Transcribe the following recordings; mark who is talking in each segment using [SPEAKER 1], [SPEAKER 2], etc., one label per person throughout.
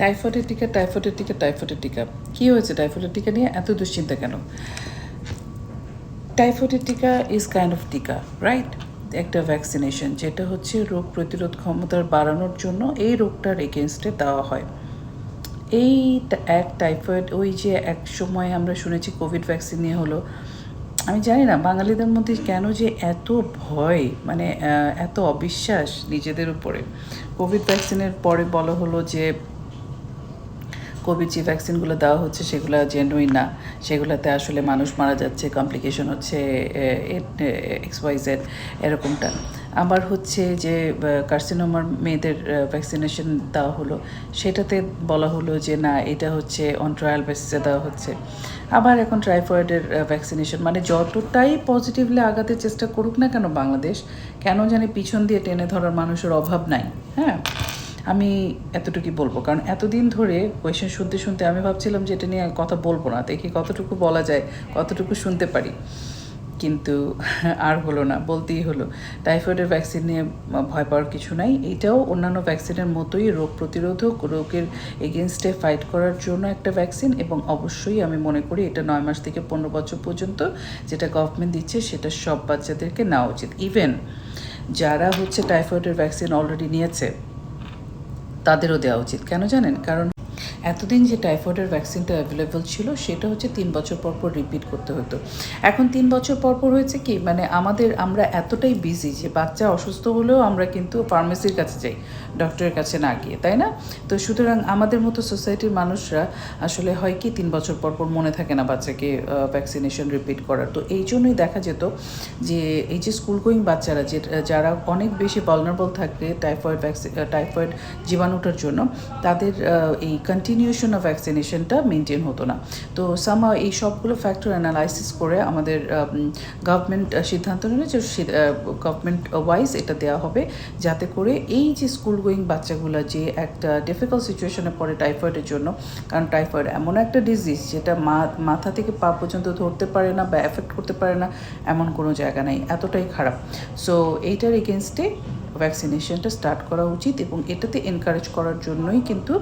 [SPEAKER 1] টাইফয়েডের টিকা কী হয়েছে? টাইফয়েডের টিকা নিয়ে এত দুশ্চিন্তা কেন? টাইফয়েডের টিকা ইজ কাইন্ড অফ টিকা, রাইট? একটা ভ্যাকসিনেশন, যেটা হচ্ছে রোগ প্রতিরোধ ক্ষমতার বাড়ানোর জন্য এই রোগটার এগেনস্টে দেওয়া হয়। এই টাইফয়েড, ওই যে এক সময় আমরা শুনেছি কোভিড ভ্যাকসিন নিয়ে হলো, আমি জানি না বাঙালিদের মধ্যে কেন যে এত ভয়, মানে এত অবিশ্বাস নিজেদের উপরে। কোভিড ভ্যাকসিনের পরে বলা হলো যে কোভিড যে ভ্যাকসিনগুলো দেওয়া হচ্ছে সেগুলো জেনুইন না, সেগুলোতে আসলে মানুষ মারা যাচ্ছে, কমপ্লিকেশন হচ্ছে XYZ এরকমটা। আবার হচ্ছে যে কার্সিনোমার মেয়েদের ভ্যাকসিনেশন দেওয়া হলো, সেটাতে বলা হলো যে না, এটা হচ্ছে অন ট্রায়াল বেসিসে দেওয়া হচ্ছে। আবার এখন টাইফয়েডের ভ্যাকসিনেশন, মানে যতটাই পজিটিভলি আগাতে চেষ্টা করুক না কেন বাংলাদেশ, কেন জানি পিছন দিয়ে টেনে ধরার মানুষের অভাব নাই। হ্যাঁ, আমি এতটুকুই বলবো, কারণ এতদিন ধরে কোয়েশ্চেন শুনতে শুনতে আমি ভাবছিলাম যে এটা নিয়ে কথা বলবো না, দেখি কতটুকু বলা যায়, কতটুকু শুনতে পারি। কিন্তু আর হলো না, বলতেই হলো। টাইফয়েডের ভ্যাকসিন নিয়ে ভয় পাওয়ার কিছু নাই। এটাও অন্যান্য ভ্যাকসিনের মতোই রোগ প্রতিরোধক, রোগের এগেনস্টে ফাইট করার জন্য একটা ভ্যাকসিন। এবং অবশ্যই আমি মনে করি এটা 9 মাস থেকে 15 বছর পর্যন্ত যেটা গভর্নমেন্ট দিচ্ছে সেটা সব বাচ্চাদেরকে নেওয়া উচিত। ইভেন যারা হচ্ছে টাইফয়েডের ভ্যাকসিন অলরেডি নিয়েছে তাদেরও দেওয়া উচিত। কেন জানেন? কারণ এতদিন যে টাইফয়েডের ভ্যাকসিনটা অ্যাভেলেবল ছিল সেটা হচ্ছে 3 বছর পর পর রিপিট করতে হতো। এখন 3 বছর পর পর হয়েছে কি, মানে আমরা এতটাই বিজি যে বাচ্চা অসুস্থ হলেও আমরা কিন্তু ফার্মেসির কাছে যাই, ডক্টরের কাছে না গিয়ে, তাই না? তো সুতরাং আমাদের মতো সোসাইটির মানুষরা আসলে হয় কি 3 বছর পর পর মনে থাকে না বাচ্চাকে ভ্যাকসিনেশন রিপিট করার। তো এই জন্যই দেখা যেত যে এই যে স্কুল গোয়িং বাচ্চারা যারা অনেক বেশি ভালনারেবল থাকে টাইফয়েড জীবাণুটার জন্য, তাদের এই কন্টিনিউশন অফ ভ্যাকসিনেশনটা মেনটেন হতো না। তো সামহাউ এই সবগুলো ফ্যাক্টর অ্যানালাইসিস করে আমাদের গভর্নমেন্ট সিদ্ধান্ত নিল যে গভর্নমেন্ট ওয়াইজ এটা দেওয়া হবে, যাতে করে এই যে স্কুল গোয়িং বাচ্চাগুলো যে একটা ডিফিকাল্ট সিচুয়েশনে পড়ে টাইফয়েডের জন্য, কারণ টাইফয়েড এমন একটা ডিজিজ যেটা মাথা থেকে পা পর্যন্ত ধরতে পারে না বা এফেক্ট করতে পারে না, এমন কোনো জায়গা নাই, এতটাই খারাপ। সো এইটার এগেনস্টে ভ্যাকসিনেশনটা স্টার্ট করা উচিত, এবং এটাতে এনকারেজ করার জন্যই কিন্তু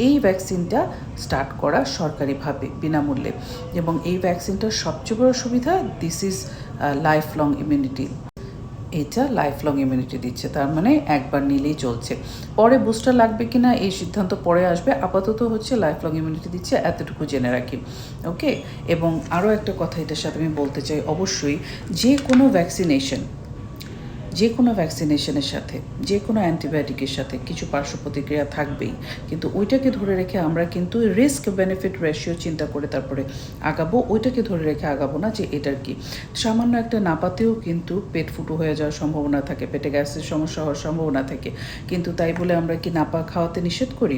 [SPEAKER 1] এই ভ্যাকসিনটা স্টার্ট করা সরকারিভাবে বিনামূল্যে। এবং এই ভ্যাকসিনটার সবচেয়ে বড় সুবিধা, this is life long immunity. এটা লাইফ লং ইমিউনিটি দিচ্ছে, তার মানে একবার নিলেই চলছে। পরে বুস্টার লাগবে কি না এই সিদ্ধান্ত পরে আসবে, আপাতত হচ্ছে লাইফ লং ইমিউনিটি দিচ্ছে, এতটুকু জেনে রাখি। ওকে। এবং আরও একটা কথা এটার সাথে আমি বলতে চাই, অবশ্যই যে কোনো ভ্যাকসিনেশনের সাথে, যে কোনো অ্যান্টিবায়োটিকের সাথে কিছু পার্শ্ব প্রতিক্রিয়া থাকবেই, কিন্তু ওইটাকে ধরে রেখে আমরা কিন্তু রিস্ক বেনিফিট রেশিও চিন্তা করে তারপরে আগাবো, ওইটাকে ধরে রেখে আগাবো না যে এটার কি। সামান্য একটা নাপাতেও কিন্তু পেট ফুটো হয়ে যাওয়ার সম্ভাবনা থাকে, পেটে গ্যাসের সমস্যা হওয়ার সম্ভাবনা থাকে, কিন্তু তাই বলে আমরা কি নাপা খাওয়াতে নিষেধ করি?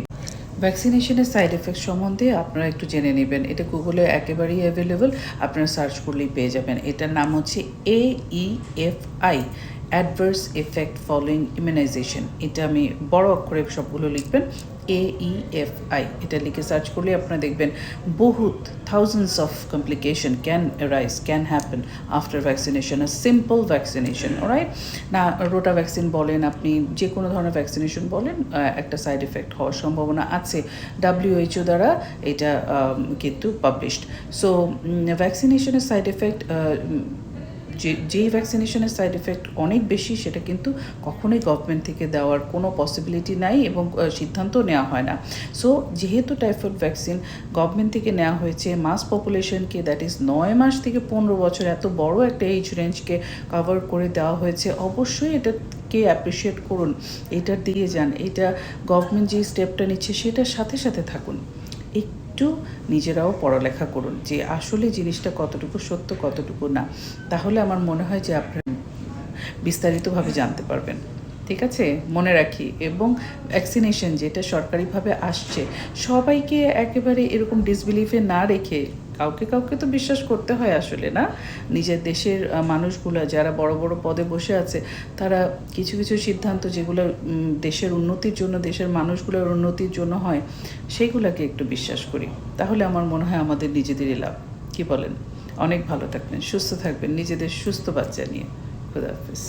[SPEAKER 1] ভ্যাকসিনেশনের সাইড এফেক্ট সম্বন্ধে আপনারা একটু জেনে নেবেন, এটা গুগলে একেবারেই অ্যাভেলেবল, আপনারা সার্চ করলেই পেয়ে যাবেন। এটার নাম হচ্ছে AEFI, adverse effect following immunisation. এটা আমি বড় অক্ষরে সবগুলো লিখবেন, AEFI, এটা লিখে সার্চ করলে আপনারা দেখবেন বহুত thousands of complication can happen after vaccination, a simple vaccination, alright? না রোটা ভ্যাকসিন বলেন, আপনি যে কোনো ধরনের ভ্যাকসিনেশন বলেন, একটা সাইড এফেক্ট হওয়ার সম্ভাবনা আছে, WHO দ্বারা এটা কিন্তু পাবলিশড। সো ভ্যাকসিনেশনের সাইড এফেক্ট, যেই ভ্যাকসিনেশনের সাইড এফেক্ট অনেক বেশি, সেটা কিন্তু কখনোই গভর্নমেন্ট থেকে দেওয়ার কোনো পসিবিলিটি নাই, এবং সিদ্ধান্ত নেওয়া হয় না। সো যেহেতু টাইফয়েড ভ্যাকসিন গভর্নমেন্ট থেকে নেওয়া হয়েছে মাস পপুলেশনকে, দ্যাট ইজ 9 মাস থেকে 15 বছর, এত বড় একটা এজ রেঞ্জকে কভার করে দেওয়া হয়েছে, অবশ্যই এটাকে অ্যাপ্রিসিয়েট করুন, এটার দিকে যান। এটা গভর্নমেন্ট যে স্টেপটা নিচ্ছে সেটার সাথে সাথে থাকুন, একটু নিজেরাও পড়ালেখা করুন যে আসলে জিনিসটা কতটুকু সত্য কতটুকু না, তাহলে আমার মনে হয় যে আপনারা বিস্তারিতভাবে জানতে পারবেন। ঠিক আছে, মনে রাখি। এবং ভ্যাকসিনেশন যেটা সরকারিভাবে আসছে, সবাইকে একেবারে এরকম ডিসবিলিভে না রেখে কাউকে কাউকে তো বিশ্বাস করতে হয় আসলে, না? নিজের দেশের মানুষগুলো যারা বড় বড় পদে বসে আছে, তারা কিছু কিছু সিদ্ধান্ত যেগুলো দেশের উন্নতির জন্য, দেশের মানুষগুলোর উন্নতির জন্য হয়, সেইগুলোকে একটু বিশ্বাস করি, তাহলে আমার মনে হয় আমাদের নিজেদেরই লাভ। কি বলেন? অনেক ভালো থাকবেন, সুস্থ থাকবেন, নিজেদের সুস্থ বাচ্চা নিয়ে। খুদা হাফেজ।